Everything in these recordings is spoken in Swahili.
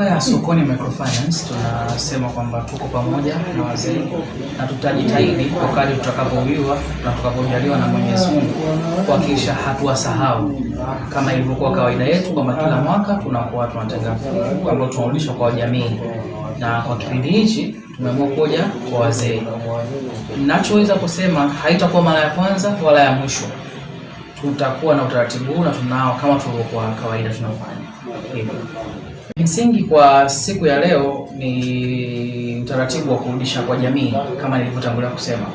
Ya Sokoni Microfinance tunasema kwamba tuko pamoja na wazee na tutajitahidi kwa kadri tutakapowiwa na tutakapojaliwa na Mwenyezi Mungu kuhakikisha hatuwasahau, kama ilivyokuwa kawaida yetu kwamba kila mwaka tunakuwa tunatenga fungu ambalo tunarudisha kwa jamii, na kwa kipindi hichi tumeamua kuja kwa wazee. Ninachoweza kusema haitakuwa mara ya kwanza wala ya mwisho. Tutakuwa na utaratibu na tunao kama tulivyokuwa kawaida tunafanya hivyo. Msingi kwa siku ya leo ni utaratibu wa kurudisha kwa jamii. Kama nilivyotangulia kusema,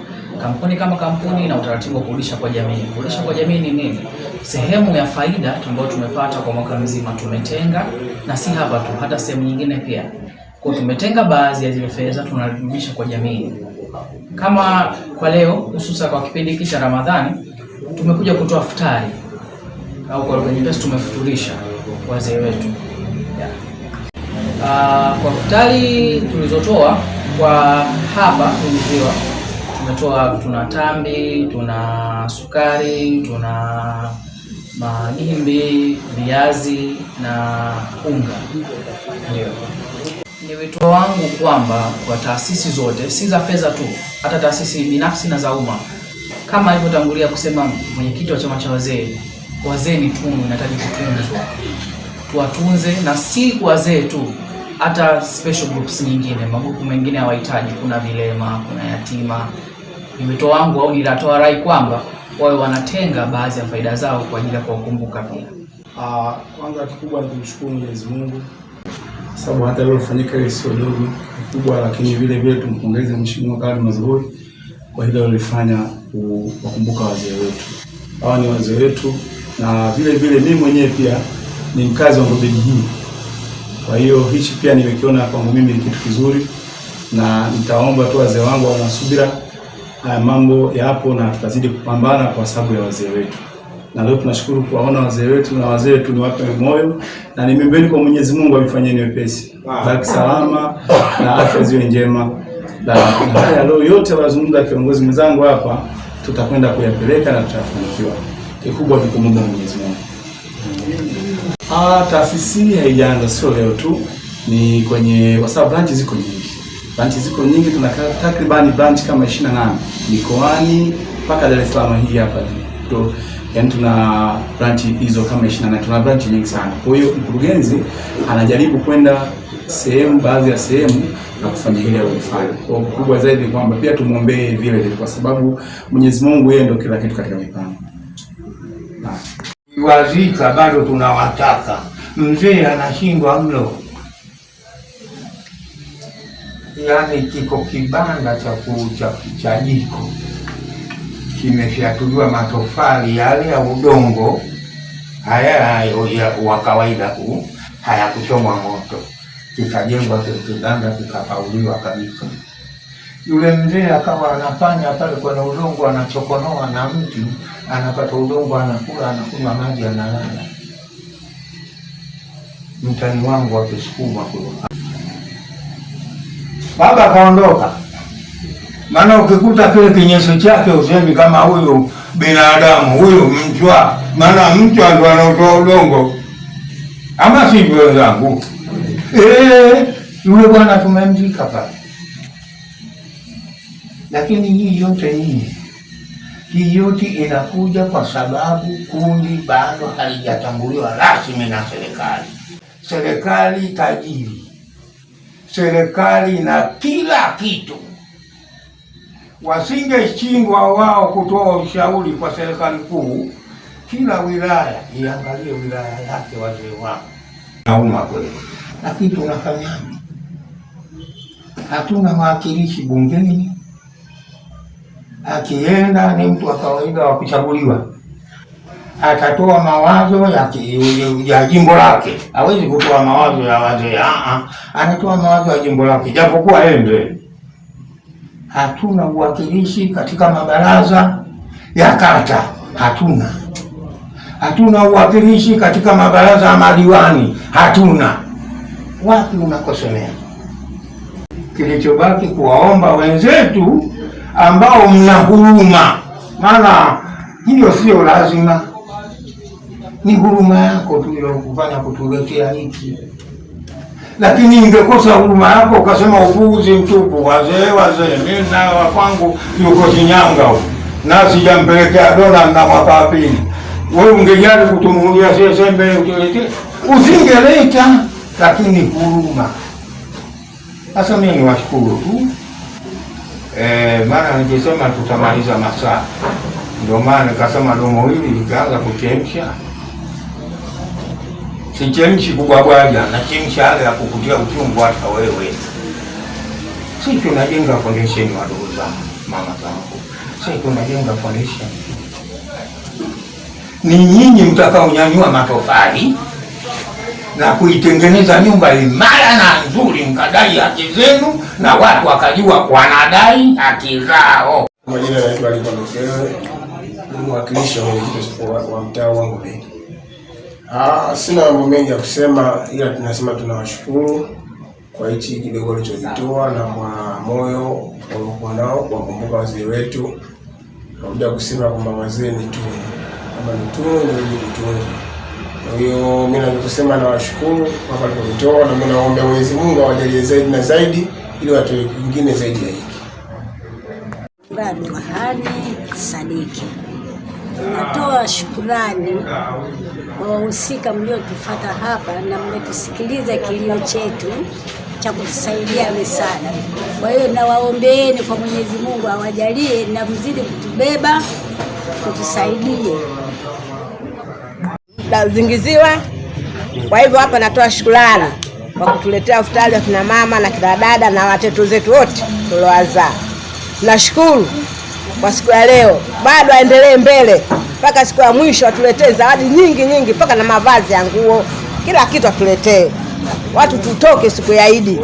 kampuni kama kampuni na utaratibu wa kurudisha kwa jamii. Kurudisha kwa jamii ni nini? Sehemu ya faida ambayo tumepata kwa mwaka mzima tumetenga, na si hapa tu, hata sehemu nyingine pia. Kwa tumetenga baadhi ya zile fedha tunarudisha kwa jamii. Kama kwa leo, hususa kwa kipindi hiki cha Ramadhani, tumekuja kutoa futari au kwa lugha nyepesi tumefuturisha wazee wetu. Kwa futari tulizotoa kwa hapa tuliziwa, tuna tambi, tuna sukari, tuna magimbi, viazi na unga. Ndio ni wito wangu kwamba kwa taasisi zote, si za fedha tu, hata taasisi binafsi na za umma, kama alivyotangulia kusema mwenyekiti wa chama cha wazee, wazee ni tunu, inahitaji kutunzwa. Tuwatunze, na si wazee tu, hata special groups nyingine, magrupu mengine hawahitaji. Kuna vilema, kuna yatima. Ni wito wangu au nilatoa rai kwamba wawe wanatenga baadhi ya faida zao kwa ajili ya kuwakumbuka pia. Kwanza kikubwa ni kumshukuru Mwenyezi Mungu, sababu hata leo lilofanyika ile sio dogo kubwa, lakini vile vile tumpongeze Mheshimiwa Khalid Mazrui kwa hilo alilofanya kuwakumbuka wazee wetu. Hawa ni wazee wetu, na vile vile mimi mwenyewe pia ni mkazi wa Ngobeni hii. Kwa hiyo hichi pia nimekiona kwangu mimi ni kitu kizuri, na nitaomba tu wazee wangu wana subira, mambo yapo na tutazidi kupambana kwa sababu ya wazee wetu. Na leo tunashukuru kuwaona wazee wetu, na wazee wetu ni wape moyo, na nimembeni kwa Mwenyezi Mungu amfanyeni wepesi, baki salama na afya ziwe njema. Na haya leo yote wanazungumza kiongozi mwenzangu hapa, tutakwenda kuyapeleka na tutafanikiwa. Kikubwa ni kumwomba Mwenyezi Mungu. Taasisi haijaanza sio leo tu, ni kwa sababu branch ziko nyingi. Tuna takriban branch kama 28 mikoani mpaka Dar es Salaam hii hapa tu. Yaani tuna branch hizo kama 28, tuna branch nyingi sana. Kwa hiyo mkurugenzi anajaribu kwenda baadhi ya sehemu na kufanya ile aliyofanya. Kwa kubwa zaidi kwamba pia tumuombee vile kwa sababu Mwenyezi Mungu yeye ndio kila kitu katika mipango. Wazika bado tunawataka. Mzee anashindwa mlo. Yaani kiko kibanda cha jiko kimefyatuliwa matofali yale ya udongo, haya wa kawaida huu, hayakuchomwa moto. Kikajengwa kibanda kikapauliwa kabisa. Yule mzee akawa anafanya pale kwenye udongo, anachokonoa na mti, anapata udongo, anakula, anakunywa maji, analala. Mtani wangu akisukuma kule. Baba kaondoka. Maana ukikuta kile kinyeso chake usemi kama huyu binadamu, huyu mchwa. Maana mchwa ndo anatoa udongo. Ama sivyo wenzangu? Yule bwana tumemzika pale. Lakini hii yote inakuja kwa sababu kundi bado halijatambuliwa rasmi na serikali. Serikali tajiri, serikali na kila kitu. Wasingeshindwa wao kutoa ushauri kwa serikali kuu, kila wilaya iangalie wilaya yake wazee wao na umma kweli. Lakini tunafanyaje? Hatuna wakilishi bungeni. Akienda ni mtu wa kawaida wa kuchaguliwa, atatoa mawazo ya jimbo lake. Hawezi kutoa mawazo ya wazee, anatoa mawazo ya jimbo lake, japokuwa ende. Hatuna uwakilishi katika mabaraza ya kata, hatuna uwakilishi katika mabaraza ya madiwani, hatuna. Wapi unakosemea? Kilichobaki kuwaomba wenzetu ambao mna huruma, maana hiyo sio lazima, ni huruma yako tu ile kufanya kutuletea hiki. Lakini ingekosa huruma yako ukasema upuuzi mtupu, wazee mimi na wa kwangu yuko Shinyanga huko na sijampelekea dola na mwaka wa pili. Wewe ungejali kutumulia sasa mbele utelete usingeleta, lakini huruma. Sasa mimi niwashukuru tu maana nikisema tutamaliza masaa, ndio maana nikasema domo hili likaanza kuchemsha. Sichemshi kubwabwaja, na chemsha yale ya kukutia uchungu hata wewe. Sisi tunajenga foundation wadogo zangu, mama zangu. Sisi tunajenga foundation. Ni nyinyi mtakaonyanyua matofali na kuitengeneza nyumba imara na nzuri, mkadai haki zenu na watu wakajua wanadai haki zao. Majina yanaitwa Alikondokewe, ni mwakilishi wa mtaa wangu Beni. Sina mambo mengi ya kusema, ila tunasema tunawashukuru kwa hichi kidogo walichokitoa na kwa moyo waliokuwa nao kuwakumbuka wazee wetu. Nakuja kusema kwamba wazee ni tunu, kama ni tunu ndio tunzo. Kwa hiyo mimi nakusema nawashukuru kwa walivyotoa, na mimi naomba Mwenyezi Mungu awajalie zaidi na zaidi ili watu wengine zaidi ya hiki. Bado Mahani Sadiki, natoa shukrani kwa wahusika mliotufuata hapa na mmetusikiliza kilio chetu cha kutusaidia misaada. Kwa hiyo nawaombeeni kwa Mwenyezi Mungu awajalie na mzidi kutubeba, kutusaidie. Zingiziwa. Kwa hivyo hapa natoa shukrani kwa kutuletea hospitali ya kina mama na kina dada na watoto zetu wote tuliowazaa. Tunashukuru kwa siku ya leo, bado aendelee mbele mpaka siku ya mwisho, atuletee zawadi nyingi mpaka na mavazi ya nguo, kila kitu atuletee. Watu tutoke siku ya Idi